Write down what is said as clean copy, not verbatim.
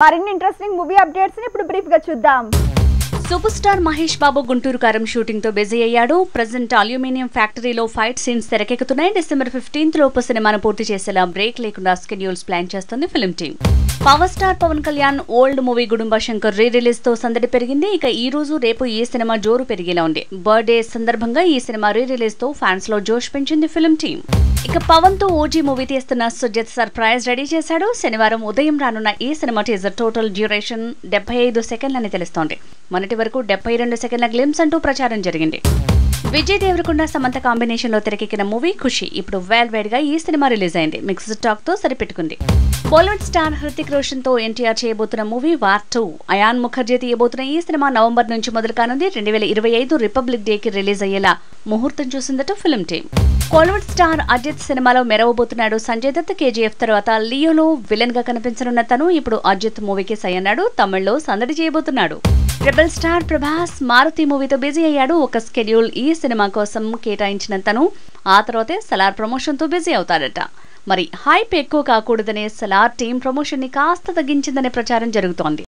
మరిన్ని interesting movie updates ని ఇప్పుడు బ్రీఫ్ గా చూద్దాం. Super star Mahesh Babu Guntur Kaaram shooting తో బిజీ అయ్యాడు. ప్రెజెంట్ అల్యూమినియం ఫ్యాక్టరీలో ఫైట్ సీన్స్ తెరకెక్కుతున్నాయి. డిసెంబర్ 15 లోపు సినిమాను పూర్తి చేసేలా బ్రేక్ లేకుండా స్కెడ్యూల్స్ ప్లాన్ చేస్తుంది film team. Power star Pawan Kalyan old movie Gudumba Shankar re release తో సందడి పెరిగింది. ఇక ఈ రోజు రేపు ఈ సినిమా జోరు పెరిగేలా ఉంది. బర్త్డే సందర్భంగా ఈ సినిమా రీ రిలీజ్ తో ఫ్యాన్స్ లో జోష్ పెంచింది ఫిల్మ్ టీమ్. ఇక పవన్ తో ఓజీ మూవీ తీస్తున్న సుజిత్ సర్ప్రైజ్ రెడీ చేశాడు. శనివారం ఉదయం రానున్న ఈ సినిమా టీజర్ టోటల్ డ్యూరేషన్ 75 సెకండ్లని తెలుస్తోంది. మొన్నటి వరకు 72 సెకండ్ల గ్లిమ్స్ అంటూ ప్రచారం జరిగింది. విజయ్ దేవరకొండ సమంత కాంబినేషన్ లో తెరకెక్కిన మూవీ ఖుషి ఇప్పుడు వేల్ గా ఈ సినిమా రిలీజ్ అయింది. మిక్స్డ్ టాక్ తో సరిపెట్టుకుంది. బాలీవుడ్ స్టార్ హృతిక్ రోషన్ తో ఎన్టీఆర్ చేయబోతున్న మూవీ వార్ 2. అయాన్ ముఖర్జీ తీయబోతున్న ఈ సినిమా నవంబర్ నుంచి మొదలు కానుంది. 2025 రిపబ్లిక్ డే కి రిలీజ్ అయ్యేలా ముహూర్తం చూసిందట film team. Bollywood star Ajith సినిమాలో మెరవబోతున్నాడు సంజయ్ దత్. కేజీఎఫ్ తర్వాత లియోలో విలన్ గా కనిపించనున్న తను ఇప్పుడు అజిత్ మూవీకి సై అన్నాడు. తమిళ్లో సందడి చేయబోతున్నాడు. రెబల్ స్టార్ ప్రభాస్ మారుతి మూవీతో బిజీ అయ్యాడు. ఒక స్కెడ్యూల్ ఈ సినిమా కోసం కేటాయించిన తను ఆ తర్వాతే సలార్ ప్రమోషన్ తో బిజీ అవుతాడట. మరి హైప్ ఎక్కువ కాకూడదనే సలార్ టీం ప్రమోషన్ ని కాస్త తగ్గించిందనే ప్రచారం జరుగుతోంది.